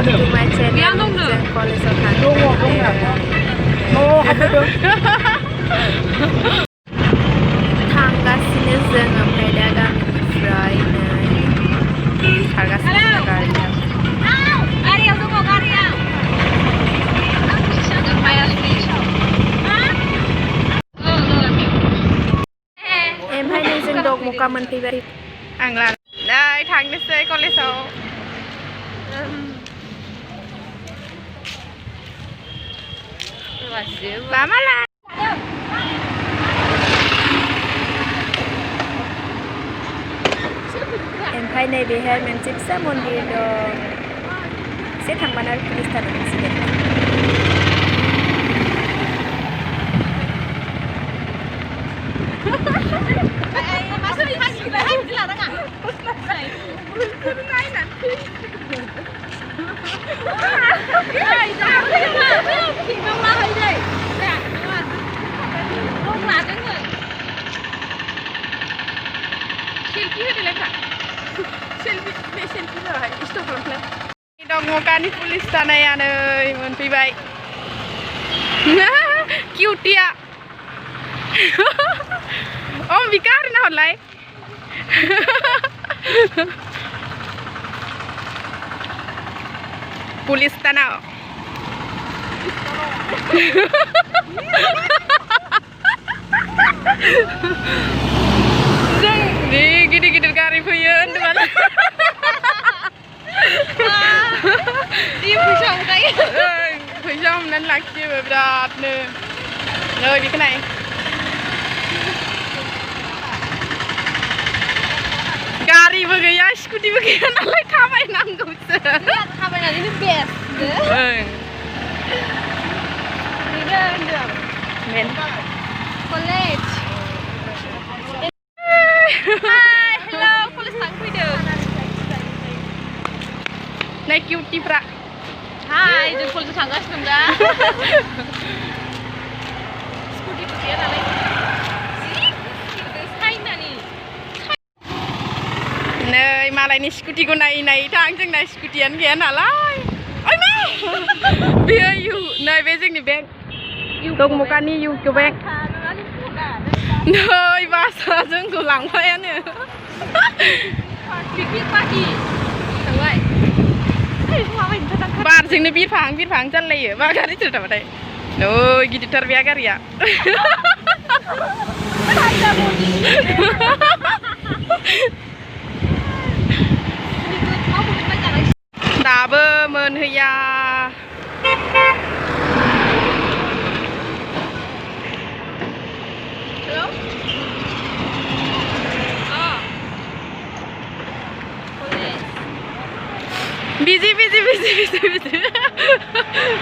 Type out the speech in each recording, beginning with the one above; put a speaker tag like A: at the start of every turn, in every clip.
A: Welcome to my channel. College of थांगासिनो जों ओमफ्राय दा गामिनिफ्राय खारगासिनो गारिया गारियाव दङ गारियाव ओमफ्राय नै जों दगमगा मोनफैबाय आं नै थांनोसै कलेजाव Mama ओमफ्राय नैबेहाय मोनसे फिसा मन्दिर दं एसे थांबानो पुलिस थाना मोनसिगोन दगमगानि पुलिस थानायानो मोनफैबाय किउटिया बिखा आरोना हरलाय पुलिस थाना जों गिदिर गिदिर गारि फैयो होनदोंमोन फैसा हमनानै लाखियो बिरादनो नै बेखौ नाय गारिबो गैया स्कुटिबो गैया नालाय थाबायनांगौसो थाबायनानैनो बेस्ट कलेज हेलौ कलेज थांफैदों नै किउटिफ्रा हाय जों कलेजाव थांगासिनो दं दा स्कुटिबो गैया नालाय नै मालायनि स्कुटिखौ नायै नायै थां जोंना स्कुटियानो गैया नालाय बेयो नै बे जोंनि बेग दगमगानि इउक' बेग नै बासआ जोंखौ लांबायानो पिकनिक पार्टि थांबाय बारजोंनो बिरफां जालायो मा गारि सोरथाबाथाय नै गिदिरथार बे गारिया दाबो मोनहैया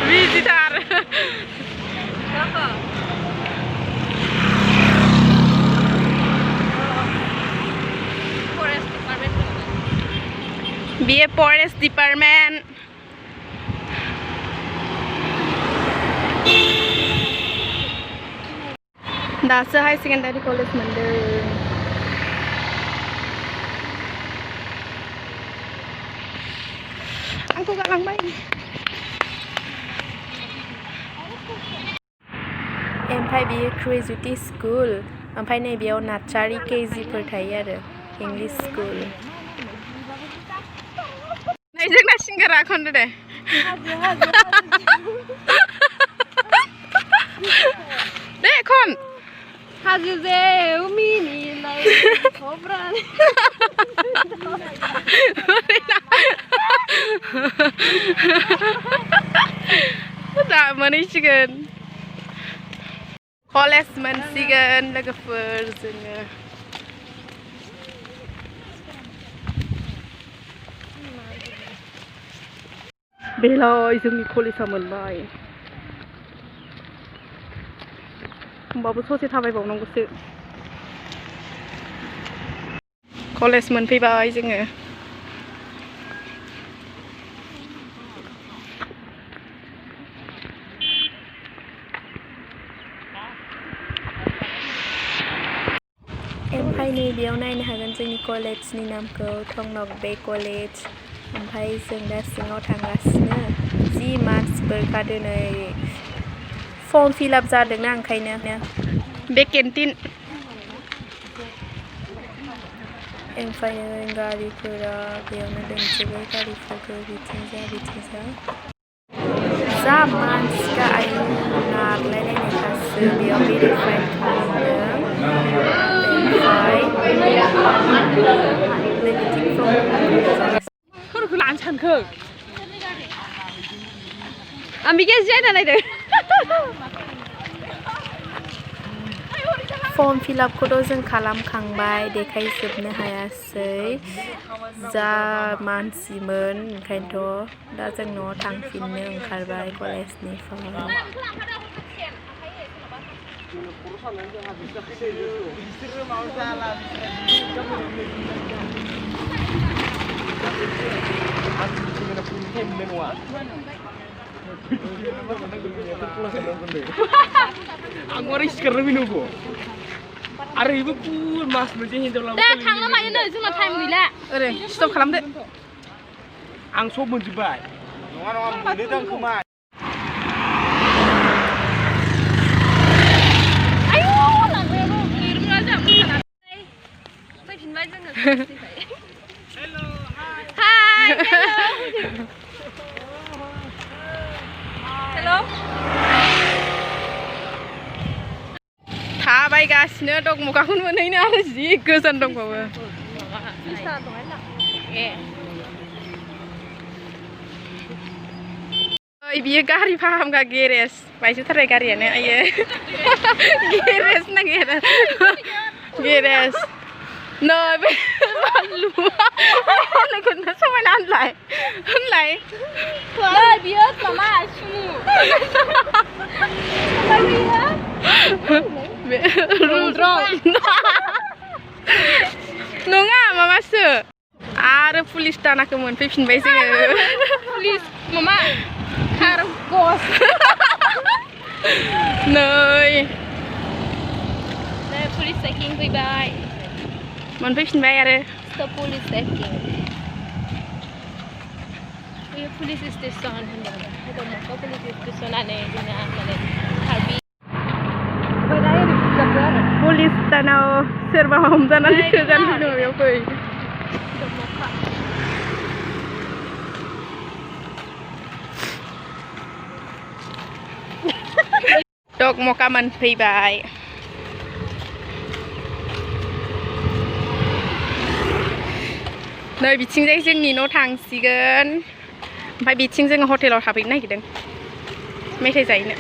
A: बिजिथार बिए फरेस्ट डिपार्टमेंट दासो हाई सेकेन्डारि कलेज मोनदों आंखौ गालांबाय ओमफ्राय बियो क्रुइजुटि स्कुल ओमफ्राय नैबेयाव नार्सारि केजिफोर थायो आरो इंलिश स्कुल नै जोंना सिंगारा खनदो दे दे खन हाजो जेव मिनिनाय खब्रानि दा मोनहैसिगोन कलेज मोनसिगोन लोगोफोर जोङो बेलाय जोंनि कलेजआ मोनबाय होमबाबो ससे थाबायबावनांगौसो कलेज मोनफैबाय जोङो ओमफ्राय नैबेयाव नायनो हागोन जोंनि कलेजनि नामखौ थंनक बे कलेज ओमफ्राय जों दा सिङाव थांगासिनो जि मानसिफोर खारदों नै फर्म फिलआप जादोंना ओंखायनो बे केन्टिन ओमफ्राय गारिफोरा बेयावनो दोनजोबो गारिफोरखौ बिथिंजा जा मानसिया आयु नारलायलायनायखासो बेयाव भेरिफाइ खालामदों ओमफ्राय
B: सोरखौ लानो सानखो आं बेखौ जिरायना नायदों
A: फर्म फिलआपखौथ' जों खालामखांबाय देखायजोबनो हायासै जा मानसिमोन ओंखायनोथ' दा जों न'आव थांफिननो ओंखारबाय कलेजनिफ्राय
B: आं ओरै सिखारनो फैनांगौ आरो इबो फुल मास मोनसे हिनजाव लाबो दा थांनो मानो नै जोंना टाइम गैला ओरै स्टप खालामदो आं सब मोनजोबबाय नङा मोनोदां खोमा आयु लांबायाबो एरमुना जा मोसानानै फैफिनबाय जोङो हेलौ हाय हेलौ थाबायगासिनो दगमगाखौनो मोनहैनो आरो जि गोजान दंबावो बियो गारि फाहामग्रा गेरेज बायसोथारबाय गारियानो आयो गेरेज ना गेरेज नै बे बानलुखौनो समायना होनलाय बियो मामा सुमु नङा माबासो आरो पुलिस दानाखौ मोनफैफिनबाय जोङो पुलिस मामा खारगस नै पुलिस चेकिं फैबाय मोनफैफिनबाय आरो स्टप पुलिस चेकिं बे पुलिस स्टेसन होनदों पुलिस स्टेसनानो जोंना माने कार्बि पुलिस दानाव सोरबा हमजानानै सोजानो फैदों बेयाव फै दगमगा मोनफैबाय नै बिथिंजाय जोंनि न' थांसिगोन ओमफ्राय बिथिं जोङो हटेलाव थाफैनो नागिरदों मेथाइ जाहैनो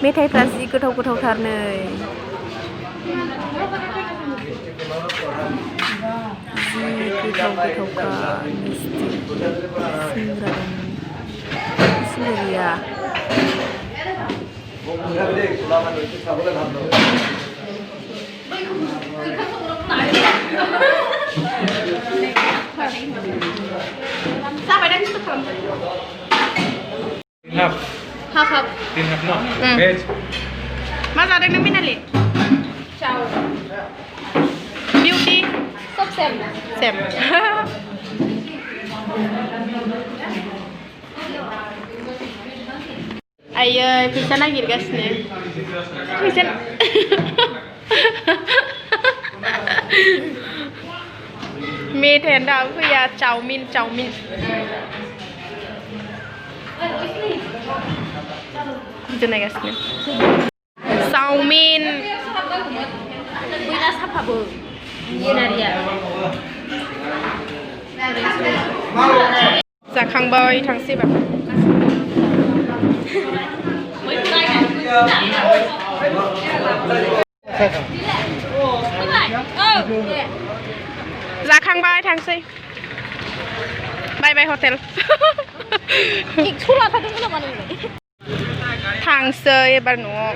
B: मेथाइफ्रा जि गोथाव गोथावथार नै जि गोथावखा मिस्टि सिंग्रा जाबाय दा खिथु खालामबाय हाफ भेज मा जादों नों मिनालि चाव बिउटि सब सेम आयै फैसा नागिरगासिनो फैसा मेथायानो दाबो फैया चाउमिन भिडिअ नायगासिनो चाउमिन साफाबो जाखांबाय थांसैबा जाखांबाय थांसै बाय बाय हटेल थांसै एबार न'आव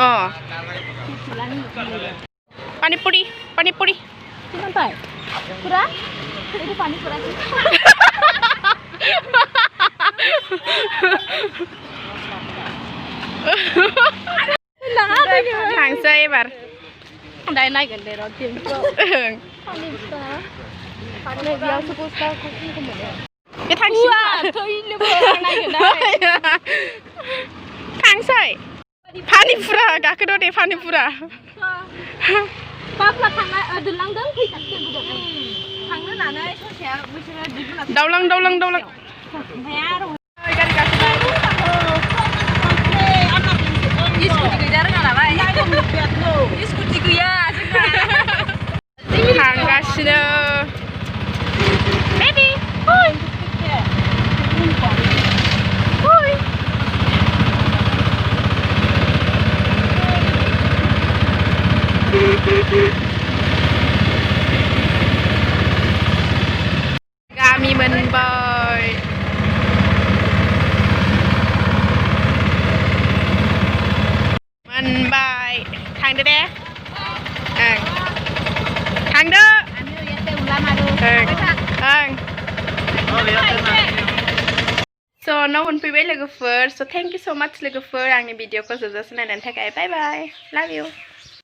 A: อ๋อपानीपुरी panipuri
C: Pura? Itu pani pura sih.
A: hàng xây bạc
C: Đây này gần đây đó tiền cơ. Pani pura. Pani biar superstar kopi ke mana?
A: cái thằng
C: Wah, thôi ini bukan này gần đây.
A: thằng xây panipura gak kedua deh panipura
C: Papa thằng này delang dong thì chắc tiền được. Thằng nó là này số xe bây giờ đi là
A: đầu lăng
C: Mẹ rồi.
A: hàng gasnya baby hui hui kami menboy menboy thằng đây đấy thằng đó So no one prepare like a first. So thank you so much like a first. Ang video ko sa susunod and bye bye. Love you.